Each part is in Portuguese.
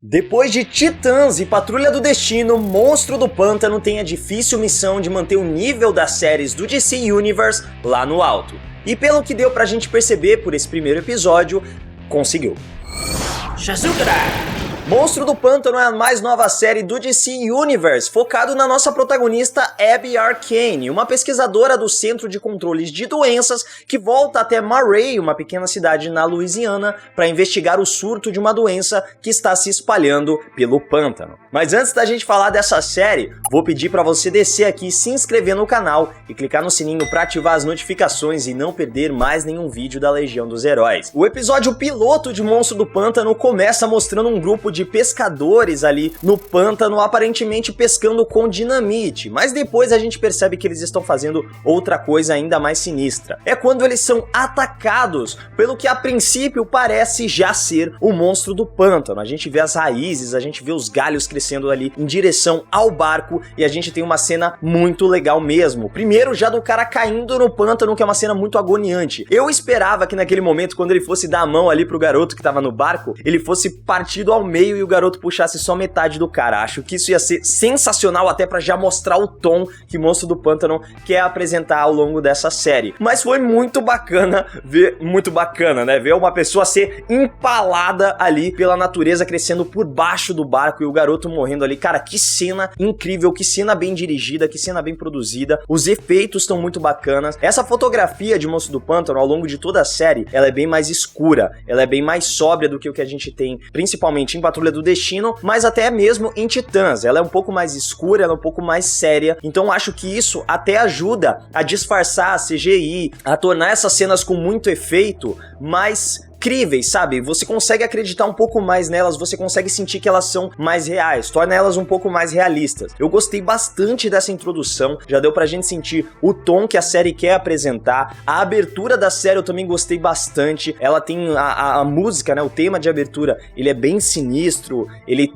Depois de Titãs e Patrulha do Destino, Monstro do Pântano tem a difícil missão de manter o nível das séries do DC Universe lá no alto. E pelo que deu pra gente perceber por esse primeiro episódio, conseguiu. Shazukara! Monstro do Pântano é a mais nova série do DC Universe, focado na nossa protagonista Abby Arcane, uma pesquisadora do Centro de Controles de Doenças que volta até Murray, uma pequena cidade na Louisiana, para investigar o surto de uma doença que está se espalhando pelo pântano. Mas antes da gente falar dessa série, vou pedir para você descer aqui, se inscrever no canal e clicar no sininho para ativar as notificações e não perder mais nenhum vídeo da Legião dos Heróis. O episódio piloto de Monstro do Pântano começa mostrando um grupo de pescadores ali no pântano, aparentemente pescando com dinamite, mas depois a gente percebe que eles estão fazendo outra coisa ainda mais sinistra. É quando eles são atacados pelo que a princípio parece já ser o monstro do pântano. A gente vê as raízes, a gente vê os galhos crescendo ali em direção ao barco e a gente tem uma cena muito legal mesmo. Primeiro já do cara caindo no pântano, que é uma cena muito agoniante. Eu esperava que naquele momento, quando ele fosse dar a mão ali pro garoto que tava no barco, ele fosse partido ao meio e o garoto puxasse só metade do cara. Acho que isso ia ser sensacional até pra já mostrar o tom que Monstro do Pântano quer apresentar ao longo dessa série. Mas foi muito bacana ver uma pessoa ser empalada ali pela natureza crescendo por baixo do barco e o garoto morrendo ali. Cara, que cena incrível, que cena bem dirigida, que cena bem produzida. Os efeitos estão muito bacanas. Essa fotografia de Monstro do Pântano ao longo de toda a série, ela é bem mais escura, ela é bem mais sóbria do que o que a gente tem, principalmente em Patrulha do Destino, mas até mesmo em Titãs. Ela é um pouco mais escura, ela é um pouco mais séria, então acho que isso até ajuda a disfarçar a CGI, a tornar essas cenas com muito efeito mais incríveis, sabe? Você consegue acreditar um pouco mais nelas, você consegue sentir que elas são mais reais, torna elas um pouco mais realistas. Eu gostei bastante dessa introdução, já deu pra gente sentir o tom que a série quer apresentar. A abertura da série eu também gostei bastante, ela tem a música, né, o tema de abertura, ele é bem sinistro, ele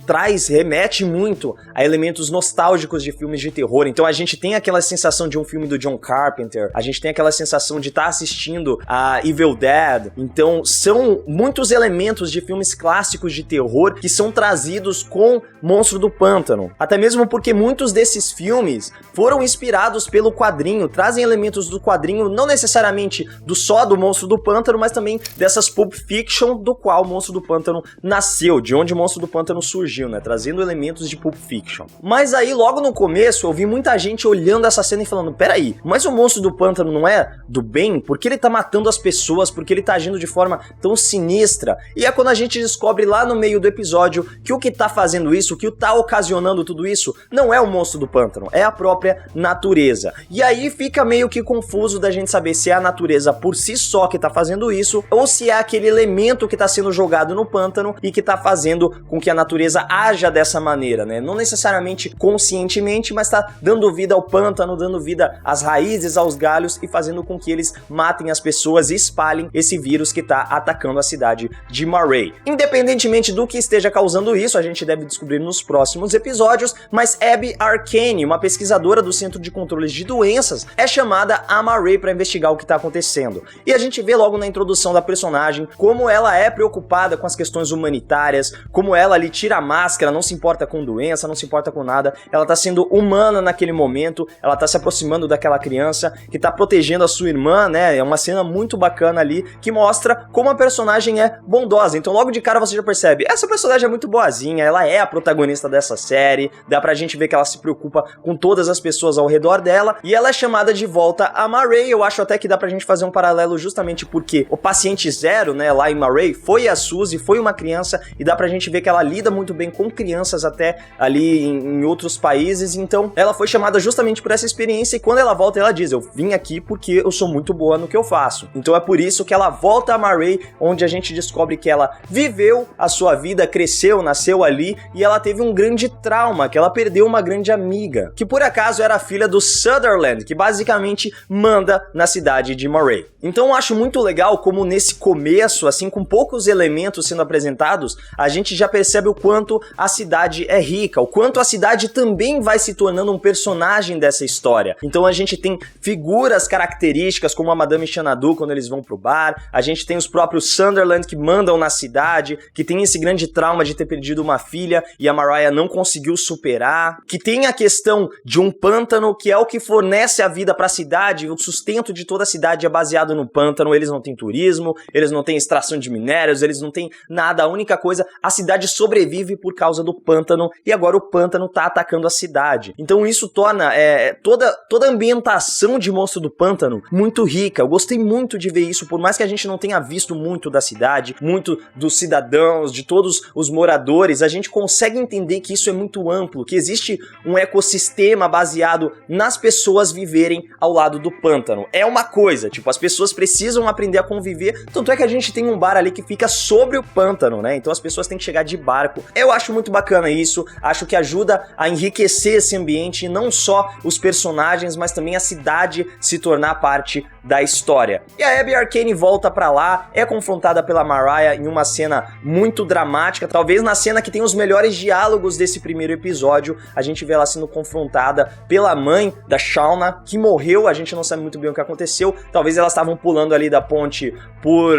remete muito a elementos nostálgicos de filmes de terror, então a gente tem aquela sensação de um filme do John Carpenter, a gente tem aquela sensação de estar assistindo a Evil Dead, então são muitos elementos de filmes clássicos de terror que são trazidos com Monstro do Pântano. Até mesmo porque muitos desses filmes foram inspirados pelo quadrinho, trazem elementos do quadrinho, não necessariamente só do Monstro do Pântano, mas também dessas Pulp Fiction do qual o Monstro do Pântano nasceu, de onde o Monstro do Pântano surgiu, né? Trazendo elementos de Pulp Fiction. Mas aí, logo no começo, eu vi muita gente olhando essa cena e falando, peraí, mas o Monstro do Pântano não é do bem? Por que ele tá matando as pessoas? Por que ele tá agindo de forma tão sinistra? E é quando a gente descobre lá no meio do episódio que o que tá fazendo isso, o que tá ocasionando tudo isso, não é o monstro do pântano, é a própria natureza. E aí fica meio que confuso da gente saber se é a natureza por si só que tá fazendo isso, ou se é aquele elemento que tá sendo jogado no pântano e que tá fazendo com que a natureza haja dessa maneira, né? Não necessariamente conscientemente, mas tá dando vida ao pântano, dando vida às raízes, aos galhos e fazendo com que eles matem as pessoas e espalhem esse vírus que tá atacando a cidade de Murray. Independentemente do que esteja causando isso, a gente deve descobrir nos próximos episódios, mas Abby Arcane, uma pesquisadora do Centro de Controles de Doenças, é chamada a Murray para investigar o que está acontecendo. E a gente vê logo na introdução da personagem como ela é preocupada com as questões humanitárias, como ela ali tira a máscara, não se importa com doença, não se importa com nada, ela tá sendo humana naquele momento, ela tá se aproximando daquela criança que tá protegendo a sua irmã, né? É uma cena muito bacana ali que mostra como a personagem é bondosa. Então logo de cara você já percebe, essa personagem é muito boazinha, ela é a protagonista dessa série, dá pra gente ver que ela se preocupa com todas as pessoas ao redor dela, e ela é chamada de volta a Murray. Eu acho até que dá pra gente fazer um paralelo justamente porque o paciente zero, né, lá em Murray, foi a Suzy, foi uma criança, e dá pra gente ver que ela lida muito bem com crianças até ali em outros países, então ela foi chamada justamente por essa experiência, e quando ela volta ela diz, eu vim aqui porque eu sou muito boa no que eu faço. Então é por isso que ela volta a Murray, onde a gente descobre que ela viveu a sua vida, cresceu, nasceu ali, e ela teve um grande trauma, que ela perdeu uma grande amiga, que por acaso era a filha do Sutherland, que basicamente manda na cidade de Murray. Então eu acho muito legal como nesse começo, assim, com poucos elementos sendo apresentados, a gente já percebe o quanto a cidade é rica, o quanto a cidade também vai se tornando um personagem dessa história. Então a gente tem figuras características como a Madame Xanadu quando eles vão pro bar, a gente tem os próprios próprio Sunderland que mandam na cidade, que tem esse grande trauma de ter perdido uma filha e a Mariah não conseguiu superar, que tem a questão de um pântano que é o que fornece a vida para a cidade, o sustento de toda a cidade é baseado no pântano, eles não têm turismo, eles não têm extração de minérios, eles não têm nada, a única coisa, a cidade sobrevive por causa do pântano e agora o pântano tá atacando a cidade. Então isso torna toda a ambientação de Monstro do Pântano muito rica. Eu gostei muito de ver isso, por mais que a gente não tenha visto muito da cidade, muito dos cidadãos, de todos os moradores, a gente consegue entender que isso é muito amplo, que existe um ecossistema baseado nas pessoas viverem ao lado do pântano. É uma coisa, tipo, as pessoas precisam aprender a conviver, tanto é que a gente tem um bar ali que fica sobre o pântano, né? Então as pessoas têm que chegar de barco. Eu acho muito bacana isso, acho que ajuda a enriquecer esse ambiente, e não só os personagens, mas também a cidade se tornar parte da história. E a Abby Arcane volta pra lá, é confrontada pela Mariah em uma cena muito dramática, talvez na cena que tem os melhores diálogos desse primeiro episódio. A gente vê ela sendo confrontada pela mãe da Shauna, que morreu, a gente não sabe muito bem o que aconteceu, talvez elas estavam pulando ali da ponte por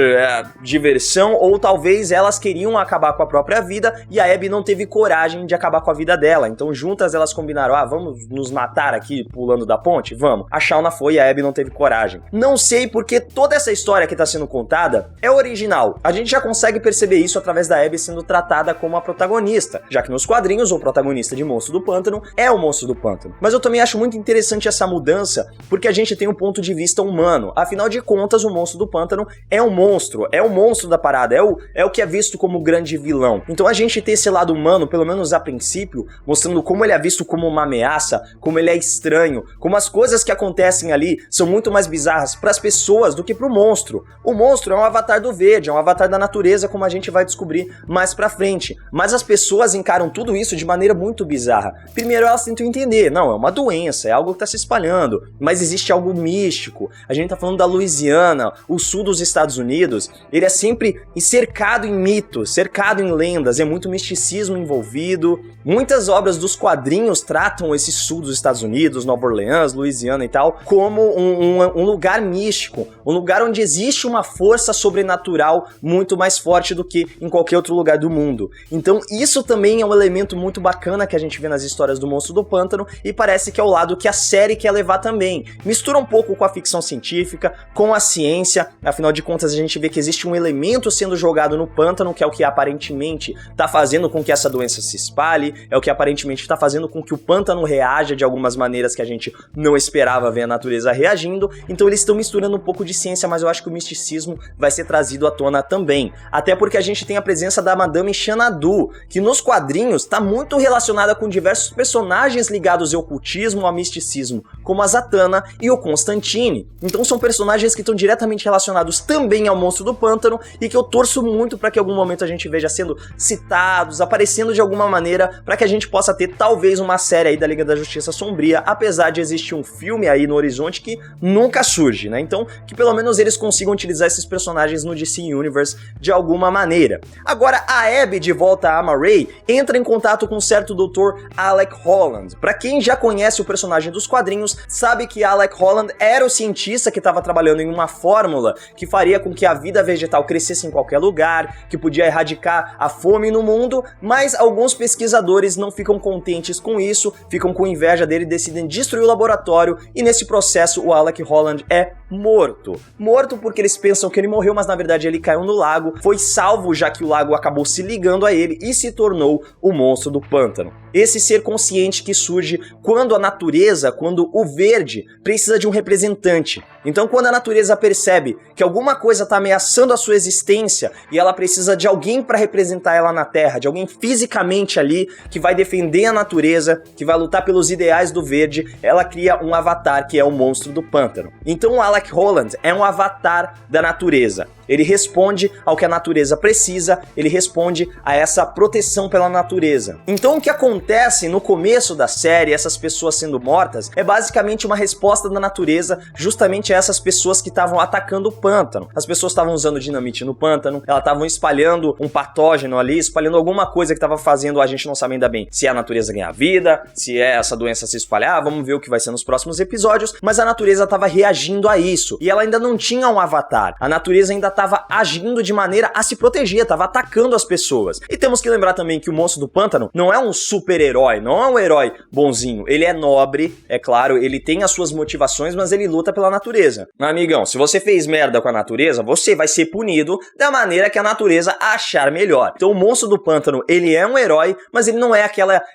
diversão, ou talvez elas queriam acabar com a própria vida e a Abby não teve coragem de acabar com a vida dela, então juntas elas combinaram, vamos nos matar aqui pulando da ponte? Vamos. A Shauna foi e a Abby não teve coragem. Não sei porque toda essa história que tá sendo contada é original. A gente já consegue perceber isso através da Abby sendo tratada como a protagonista, já que nos quadrinhos o protagonista de Monstro do Pântano é o Monstro do Pântano. Mas eu também acho muito interessante essa mudança, porque a gente tem um ponto de vista humano. Afinal de contas, o Monstro do Pântano é um monstro da parada, é o que é visto como o grande vilão. Então a gente tem esse lado humano, pelo menos a princípio, mostrando como ele é visto como uma ameaça, como ele é estranho, como as coisas que acontecem ali são muito mais bizarras para as pessoas do que para o monstro. O monstro é um avatar do verde, é um avatar da natureza, como a gente vai descobrir mais pra frente. Mas as pessoas encaram tudo isso de maneira muito bizarra. Primeiro elas tentam entender, não, é uma doença, é algo que tá se espalhando, mas existe algo místico. A gente tá falando da Louisiana, o sul dos Estados Unidos, ele é sempre cercado em mitos, cercado em lendas, é muito misticismo envolvido. Muitas obras dos quadrinhos tratam esse sul dos Estados Unidos, Nova Orleans, Louisiana e tal, como um lugar místico, um lugar onde existe uma força sobrenatural muito mais forte do que em qualquer outro lugar do mundo. Então isso também é um elemento muito bacana que a gente vê nas histórias do Monstro do Pântano e parece que é o lado que a série quer levar também. Mistura um pouco com a ficção científica, com a ciência, afinal de contas a gente vê que existe um elemento sendo jogado no pântano, que é o que aparentemente está fazendo com que essa doença se espalhe, é o que aparentemente está fazendo com que o pântano reaja de algumas maneiras que a gente não esperava ver a natureza reagindo. Então eles estão misturando um pouco de ciência, mas eu acho que o misticismo vai ser trazido à tona também. Até porque a gente tem a presença da Madame Xanadu, que nos quadrinhos está muito relacionada com diversos personagens ligados ao ocultismo, ao misticismo, como a Zatanna e o Constantine. Então são personagens que estão diretamente relacionados também ao Monstro do Pântano e que eu torço muito para que em algum momento a gente veja sendo citados, aparecendo de alguma maneira, para que a gente possa ter talvez uma série aí da Liga da Justiça Sombria, apesar de existir um filme aí no horizonte que nunca surge, né? Então, que pelo menos eles consigam utilizar esses personagens no DC Universe de alguma maneira. Agora, a Abby, de volta a Amma Ray, entra em contato com um certo Dr. Alec Holland. Pra quem já conhece o personagem dos quadrinhos, sabe que Alec Holland era o cientista que estava trabalhando em uma fórmula que faria com que a vida vegetal crescesse em qualquer lugar, que podia erradicar a fome no mundo, mas alguns pesquisadores não ficam contentes com isso, ficam com inveja dele e decidem destruir o laboratório, e nesse processo o Alec Holland é morto. Morto porque eles pensam que ele morreu, mas na verdade ele caiu no lago, foi salvo já que o lago acabou se ligando a ele e se tornou o Monstro do Pântano. Esse ser consciente que surge quando a natureza, quando o verde precisa de um representante. Então quando a natureza percebe que alguma coisa está ameaçando a sua existência e ela precisa de alguém para representar ela na Terra, de alguém fisicamente ali que vai defender a natureza, que vai lutar pelos ideais do verde, ela cria um avatar que é o Monstro do Pântano. Então o Alec Holland é um avatar da natureza. Ele responde ao que a natureza precisa, ele responde a essa proteção pela natureza. Então o que acontece no começo da série, essas pessoas sendo mortas, é basicamente uma resposta da natureza justamente a essas pessoas que estavam atacando o pântano. As pessoas estavam usando dinamite no pântano, elas estavam espalhando um patógeno ali, espalhando alguma coisa que estava fazendo a gente não sabe ainda bem se é a natureza ganhar vida, se é essa doença se espalhar, vamos ver o que vai ser nos próximos episódios, mas a natureza estava reagindo a isso, e ela ainda não tinha um avatar. A natureza ainda estava agindo de maneira a se proteger, estava atacando as pessoas. E temos que lembrar também que o monstro do pântano não é um super-herói, não é um herói bonzinho. Ele é nobre, é claro, ele tem as suas motivações, mas ele luta pela natureza. Amigão, se você fez merda com a natureza, você vai ser punido da maneira que a natureza achar melhor. Então o monstro do pântano, ele é um herói, mas ele não é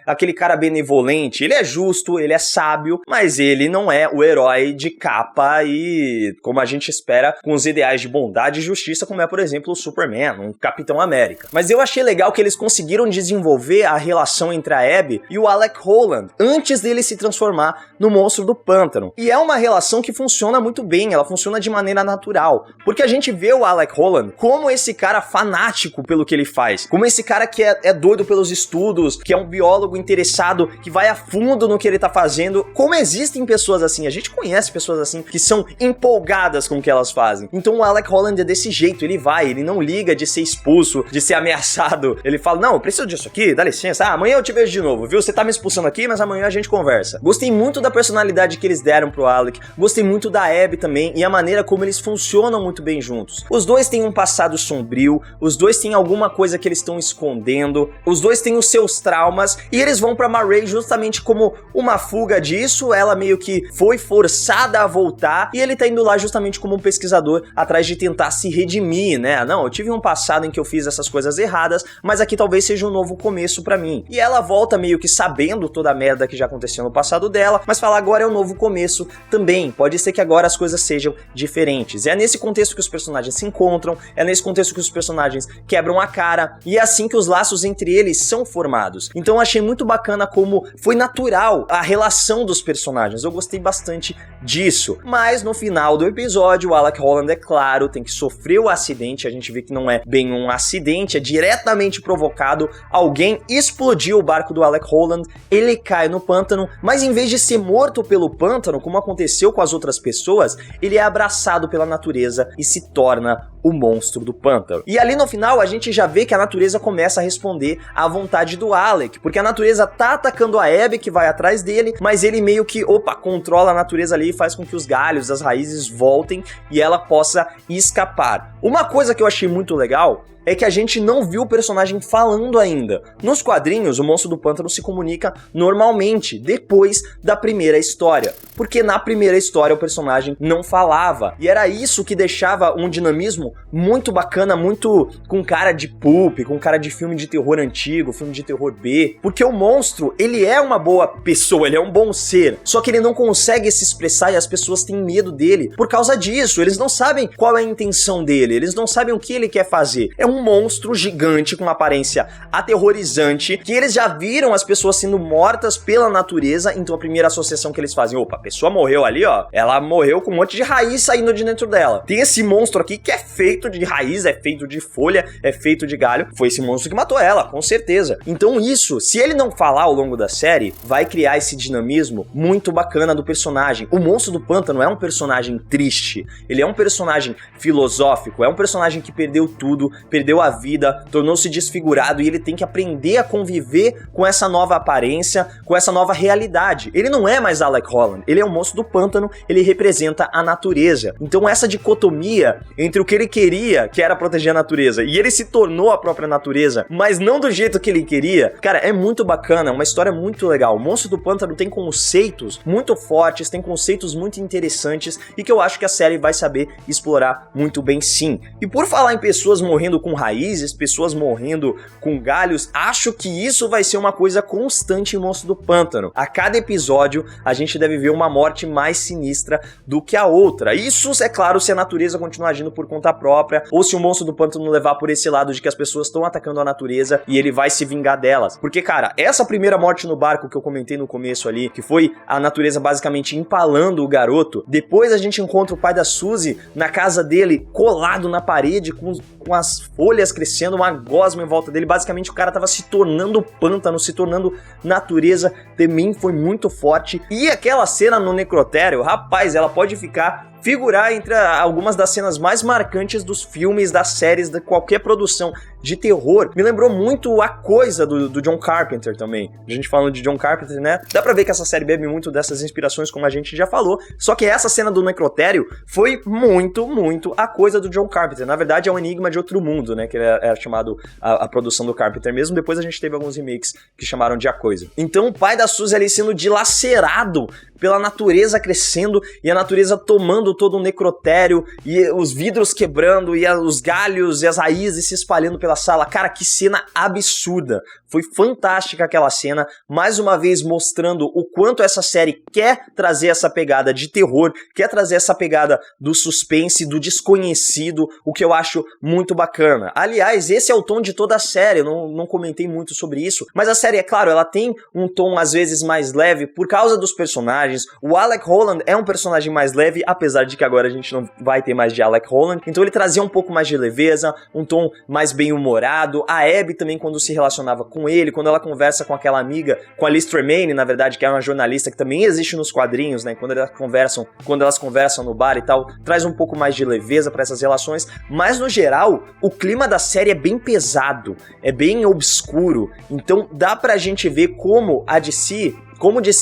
aquele cara benevolente. Ele é justo, ele é sábio, mas ele não é o herói de capa e, como a gente espera, com os ideais de bondade e justiça, como é, por exemplo, o Superman, um Capitão América. Mas eu achei legal que eles conseguiram desenvolver a relação entre a Abby e o Alec Holland, antes dele se transformar no monstro do pântano. E é uma relação que funciona muito bem, ela funciona de maneira natural, porque a gente vê o Alec Holland como esse cara fanático pelo que ele faz, como esse cara que é doido pelos estudos, que é um biólogo interessado, que vai a fundo no que ele tá fazendo. Como existem pessoas assim, a gente conhece pessoas assim, que são empolgadas com o que elas fazem. Então o Alec Holland é desse jeito, ele não liga de ser expulso, de ser ameaçado. Ele fala, não, eu preciso disso aqui, dá licença, amanhã eu te vejo de novo, viu? Você tá me expulsando aqui, mas amanhã a gente conversa. Gostei muito da personalidade que eles deram pro Alec, gostei muito da Abby também, e a maneira como eles funcionam muito bem juntos. Os dois têm um passado sombrio, os dois têm alguma coisa que eles estão escondendo, os dois têm os seus traumas, e eles vão pra Marray justamente como uma fuga disso. Ela meio que foi forçada a voltar, e ele tá indo lá justamente como um pesquisador atrás de tentar se redimir, né? Não, eu tive um passado em que eu fiz essas coisas erradas, mas aqui talvez seja um novo começo pra mim. E ela volta meio que sabendo toda a merda que já aconteceu no passado dela, mas fala, agora é um novo começo também, pode ser que agora as coisas sejam diferentes. E é nesse contexto que os personagens se encontram, é nesse contexto que os personagens quebram a cara, e é assim que os laços entre eles são formados. Então eu achei muito bacana como foi natural a relação dos personagens, eu gostei bastante disso. Mas no final do episódio, o Alec Holland, é claro, tem que sofrer o acidente. A gente vê que não é bem um acidente, é diretamente provocado. Alguém explodiu o barco do Alec Holland, ele cai no pântano, mas em vez de ser morto pelo pântano, como aconteceu com as outras pessoas, ele é abraçado pela natureza e se torna o monstro do pântano. E ali no final a gente já vê que a natureza começa a responder à vontade do Alec, porque a natureza tá atacando a Abby, que vai atrás dele, mas ele meio que, controla a natureza ali e faz com que os galhos, as raízes voltem e ela possa escapar. Uma coisa que eu achei muito legal é que a gente não viu o personagem falando ainda. Nos quadrinhos, o monstro do pântano se comunica normalmente, depois da primeira história. Porque na primeira história o personagem não falava. E era isso que deixava um dinamismo muito bacana, muito com cara de pulp, com cara de filme de terror antigo, filme de terror B. Porque o monstro, ele é uma boa pessoa, ele é um bom ser. Só que ele não consegue se expressar e as pessoas têm medo dele por causa disso. Eles não sabem qual é a intenção dele, eles não sabem o que ele quer fazer. É um monstro gigante com uma aparência aterrorizante, que eles já viram as pessoas sendo mortas pela natureza, então a primeira associação que eles fazem, a pessoa morreu ali, ela morreu com um monte de raiz saindo de dentro dela. Tem esse monstro aqui que é feito de raiz, é feito de folha, é feito de galho, foi esse monstro que matou ela, com certeza. Então isso, se ele não falar ao longo da série, vai criar esse dinamismo muito bacana do personagem. O monstro do pântano é um personagem triste, ele é um personagem filosófico, é um personagem que perdeu tudo, perdeu a vida, tornou-se desfigurado e ele tem que aprender a conviver com essa nova aparência, com essa nova realidade. Ele não é mais Alec Holland, ele é um monstro do pântano, ele representa a natureza. Então essa dicotomia entre o que ele queria, que era proteger a natureza, e ele se tornou a própria natureza, mas não do jeito que ele queria, cara, é muito bacana, é uma história muito legal. O monstro do pântano tem conceitos muito fortes, tem conceitos muito interessantes e que eu acho que a série vai saber explorar muito bem sim. E por falar em pessoas morrendo com raízes, pessoas morrendo com galhos, acho que isso vai ser uma coisa constante em Monstro do Pântano. A cada episódio a gente deve ver uma morte mais sinistra do que a outra. Isso, é claro, se a natureza continuar agindo por conta própria ou se o Monstro do Pântano levar por esse lado de que as pessoas estão atacando a natureza e ele vai se vingar delas. Porque, cara, essa primeira morte no barco que eu comentei no começo ali, que foi a natureza basicamente empalando o garoto, depois a gente encontra o pai da Suzy na casa dele, colado na parede, com as folhas crescendo, uma gosma em volta dele. Basicamente o cara tava se tornando pântano, se tornando natureza. Também foi muito forte. E aquela cena no necrotério, rapaz, ela pode ficar figurar entre algumas das cenas mais marcantes dos filmes, das séries, de qualquer produção de terror. Me lembrou muito A Coisa do John Carpenter também. A gente falando de John Carpenter, né? Dá pra ver que essa série bebe muito dessas inspirações, como a gente já falou, só que essa cena do necrotério foi muito A Coisa do John Carpenter. Na verdade, é um enigma de outro mundo, né? Que é chamado a produção do Carpenter mesmo. Depois a gente teve alguns remakes que chamaram de A Coisa. Então o pai da Suzy ali sendo dilacerado pela natureza crescendo e a natureza tomando todo o necrotério e os vidros quebrando e os galhos e as raízes se espalhando pela sala. Cara, que cena absurda. Foi fantástica aquela cena, mais uma vez mostrando o quanto essa série quer trazer essa pegada de terror, quer trazer essa pegada do suspense, do desconhecido, o que eu acho muito bacana. Aliás, esse é o tom de toda a série, eu não comentei muito sobre isso, mas a série, é claro, ela tem um tom às vezes mais leve por causa dos personagens. O Alec Holland é um personagem mais leve, apesar de que agora a gente não vai ter mais de Alec Holland, então ele trazia um pouco mais de leveza, um tom mais bem-humorado. A Abby também, quando se relacionava com ele, quando ela conversa com aquela amiga, com a Liz Tremaine, na verdade, que é uma jornalista que também existe nos quadrinhos, né, quando elas conversam no bar e tal, traz um pouco mais de leveza pra essas relações, mas no geral, o clima da série é bem pesado, é bem obscuro, então dá pra gente ver como a DC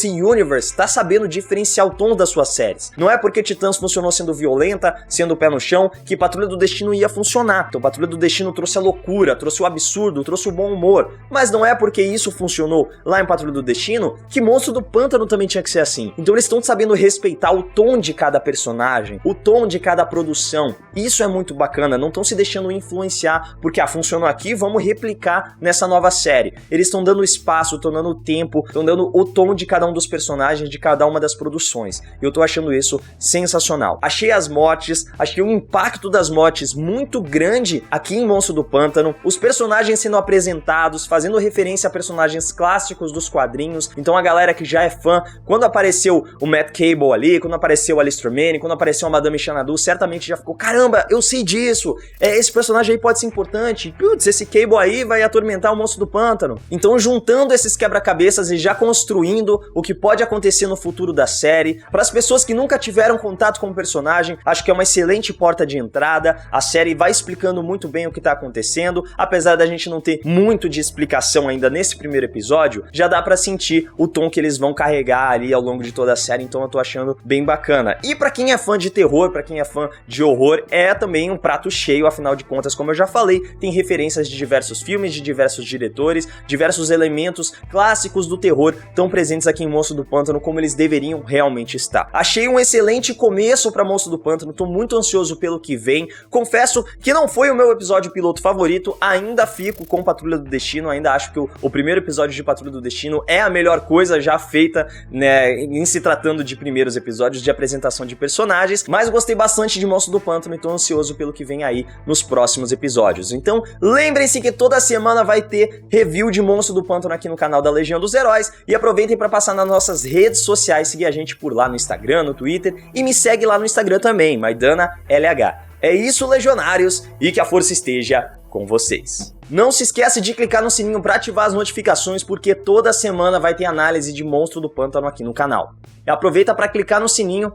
Universe tá sabendo diferenciar o tom das suas séries. Não é porque Titãs funcionou sendo violenta, sendo o pé no chão, que Patrulha do Destino ia funcionar. Então Patrulha do Destino trouxe a loucura, trouxe o absurdo, trouxe o bom humor. Mas não é porque isso funcionou lá em Patrulha do Destino que Monstro do Pântano também tinha que ser assim. Então eles estão sabendo respeitar o tom de cada personagem, o tom de cada produção. Isso é muito bacana, não estão se deixando influenciar porque funcionou aqui, vamos replicar nessa nova série. Eles estão dando espaço, estão dando tempo, estão dando o tom de cada um dos personagens, de cada uma das produções. Eu tô achando isso sensacional. Achei as mortes, achei o impacto das mortes muito grande aqui em Monstro do Pântano, os personagens sendo apresentados, fazendo referência a personagens clássicos dos quadrinhos. Então a galera que já é fã, quando apareceu o Matt Cable ali, quando apareceu a Liz Tremaine, quando apareceu a Madame Xanadu, certamente já ficou, caramba, eu sei disso, esse personagem aí pode ser importante, putz, esse Cable aí vai atormentar o Monstro do Pântano. Então juntando esses quebra-cabeças e já construindo o que pode acontecer no futuro da série. Para as pessoas que nunca tiveram contato com o personagem, acho que é uma excelente porta de entrada. A série vai explicando muito bem o que tá acontecendo, apesar da gente não ter muito de explicação ainda nesse primeiro episódio, já dá para sentir o tom que eles vão carregar ali ao longo de toda a série, então eu tô achando bem bacana. E para quem é fã de terror, para quem é fã de horror, é também um prato cheio, afinal de contas, como eu já falei, tem referências de diversos filmes, de diversos diretores, diversos elementos clássicos do terror tão presentes aqui em Monstro do Pântano como eles deveriam realmente estar. Achei um excelente começo para Monstro do Pântano, tô muito ansioso pelo que vem. Confesso que não foi o meu episódio piloto favorito, ainda fico com Patrulha do Destino, ainda acho que o primeiro episódio de Patrulha do Destino é a melhor coisa já feita, né, em se tratando de primeiros episódios de apresentação de personagens, mas gostei bastante de Monstro do Pântano e tô ansioso pelo que vem aí nos próximos episódios. Então, lembrem-se que toda semana vai ter review de Monstro do Pântano aqui no canal da Legião dos Heróis e aproveitem para passar nas nossas redes sociais, seguir a gente por lá no Instagram, no Twitter e me segue lá no Instagram também, Maidana LH. É isso, legionários, e que a força esteja com vocês. Não se esquece de clicar no sininho para ativar as notificações, porque toda semana vai ter análise de Monstro do Pântano aqui no canal. E aproveita para clicar no sininho.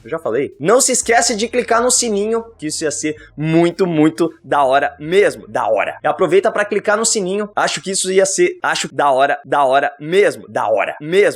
Eu já falei. Não se esquece de clicar no sininho, que isso ia ser muito da hora mesmo. Da hora. E aproveita para clicar no sininho. Acho que isso ia ser, da hora mesmo. Da hora mesmo.